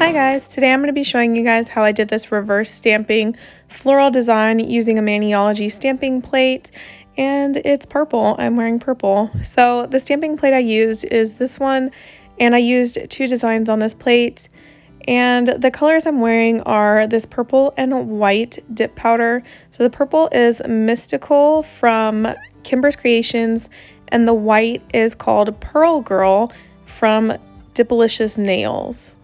Hi guys, today I'm going to be showing you guys how I did this reverse stamping floral design using a Maniology stamping plate, and it's purple. I'm wearing purple. So the stamping plate I used is this one, and I used two designs on this plate, and the colors I'm wearing are this purple and white dip powder. So the purple is Mystical from Kimberz Kreations, and the white is called Pearl Girl from Dipalicious Nails.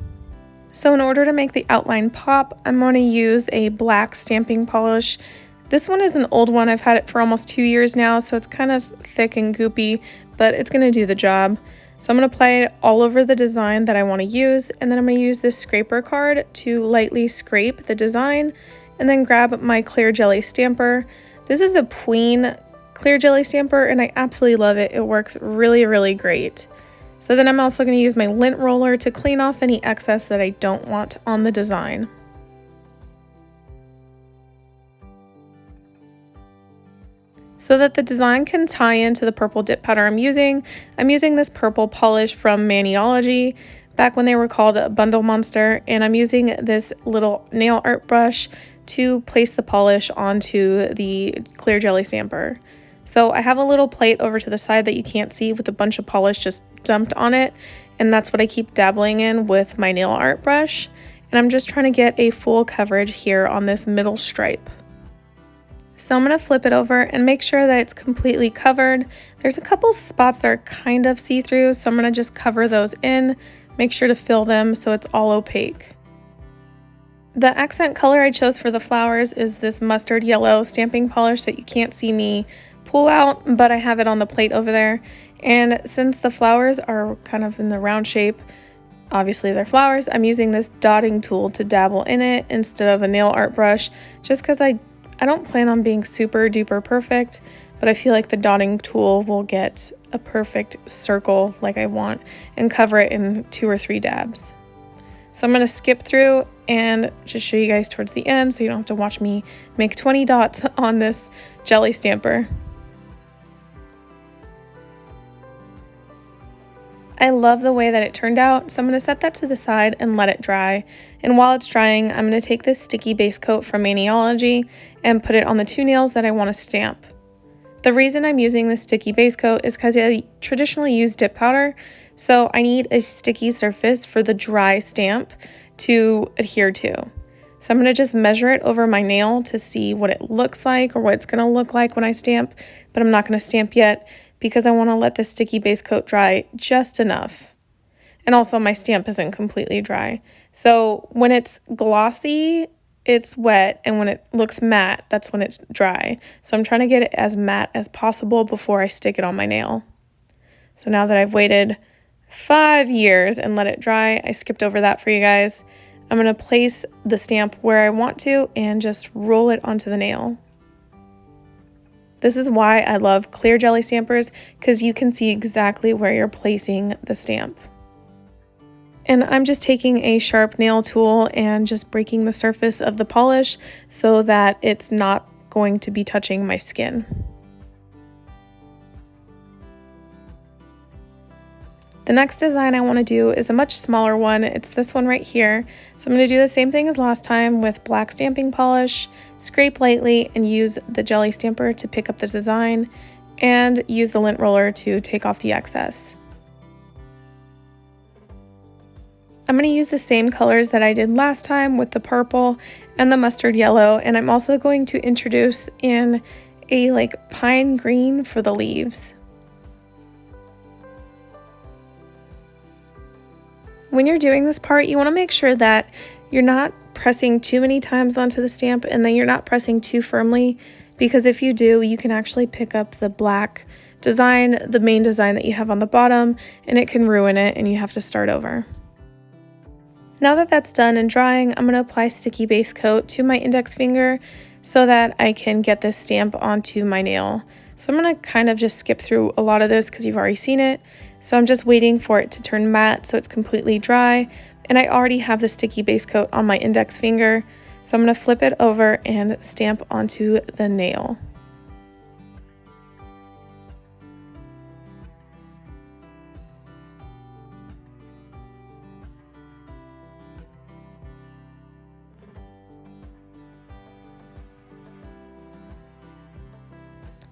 So in order to make the outline pop, I'm going to use a black stamping polish. This one is an old one. I've had it for almost 2 years now, so it's kind of thick and goopy, but it's going to do the job. So I'm going to apply it all over the design that I want to use, and then I'm going to use this scraper card to lightly scrape the design, and then grab my clear jelly stamper. This is a Queen clear jelly stamper, and I absolutely love it. It works really, really great. So then I'm also going to use my lint roller to clean off any excess that I don't want on the design. So that the design can tie into the purple dip powder I'm using this purple polish from Maniology, back when they were called a Bundle Monster, and I'm using this little nail art brush to place the polish onto the clear jelly stamper. So I have a little plate over to the side that you can't see with a bunch of polish just dumped on it, and that's what I keep dabbling in with my nail art brush, and I'm just trying to get a full coverage here on this middle stripe. So I'm going to flip it over and make sure that it's completely covered. There's a couple spots that are kind of see-through, so I'm going to just cover those in, make sure to fill them so it's all opaque. The accent color I chose for the flowers is this mustard yellow stamping polish that you can't see me pull out, but I have it on the plate over there. And since the flowers are kind of in the round shape, obviously they're flowers, I'm using this dotting tool to dabble in it instead of a nail art brush, just because I don't plan on being super duper perfect, but I feel like the dotting tool will get a perfect circle like I want and cover it in 2 or 3 dabs. So I'm going to skip through and just show you guys towards the end so you don't have to watch me make 20 dots on this jelly stamper. I love the way that it turned out, so I'm going to set that to the side and let it dry. And while it's drying, I'm going to take this sticky base coat from Maniology and put it on the 2 nails that I want to stamp. The reason I'm using this sticky base coat is because I traditionally use dip powder, so I need a sticky surface for the dry stamp to adhere to. So I'm going to just measure it over my nail to see what it looks like or what it's going to look like when I stamp, but I'm not going to stamp yet because I want to let the sticky base coat dry just enough. And also my stamp isn't completely dry. So when it's glossy, it's wet, and when it looks matte, that's when it's dry. So I'm trying to get it as matte as possible before I stick it on my nail. So now that I've waited 5 years and let it dry, I skipped over that for you guys. I'm going to place the stamp where I want to and just roll it onto the nail. This is why I love clear jelly stampers, because you can see exactly where you're placing the stamp. And I'm just taking a sharp nail tool and just breaking the surface of the polish so that it's not going to be touching my skin. The next design I want to do is a much smaller one. It's this one right here. So I'm going to do the same thing as last time with black stamping polish, scrape lightly, and use the jelly stamper to pick up the design, and use the lint roller to take off the excess. I'm going to use the same colors that I did last time with the purple and the mustard yellow, and I'm also going to introduce in a pine green for the leaves. When you're doing this part, you want to make sure that you're not pressing too many times onto the stamp and then you're not pressing too firmly, because if you do, you can actually pick up the black design, the main design that you have on the bottom, and it can ruin it and you have to start over. Now that that's done and drying, I'm going to apply sticky base coat to my index finger so that I can get this stamp onto my nail. So I'm going to kind of just skip through a lot of this because you've already seen it. So I'm just waiting for it to turn matte so it's completely dry. And I already have the sticky base coat on my index finger. So I'm going to flip it over and stamp onto the nail.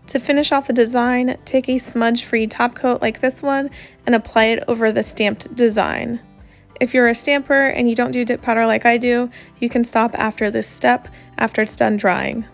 To finish off the design, take a smudge-free top coat like this one and apply it over the stamped design. If you're a stamper and you don't do dip powder like I do, you can stop after this step after it's done drying.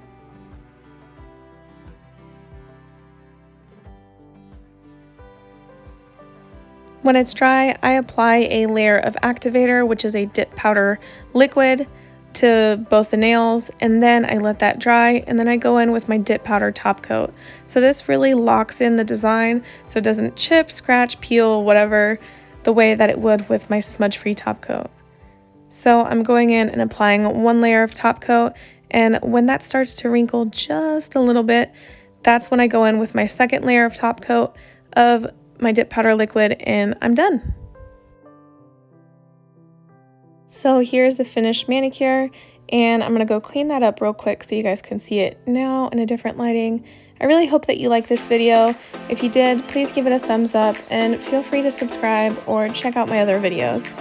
When it's dry, I apply a layer of activator, which is a dip powder liquid, to both the nails, and then I let that dry, and then I go in with my dip powder top coat. So this really locks in the design so it doesn't chip, scratch, peel, whatever, the way that it would with my smudge-free top coat. So I'm going in and applying one layer of top coat, and when that starts to wrinkle just a little bit, that's when I go in with my second layer of top coat of my dip powder liquid, and I'm done. So here's the finished manicure, and I'm gonna go clean that up real quick so you guys can see it now in a different lighting. I really hope that you liked this video. If you did, please give it a thumbs up and feel free to subscribe or check out my other videos.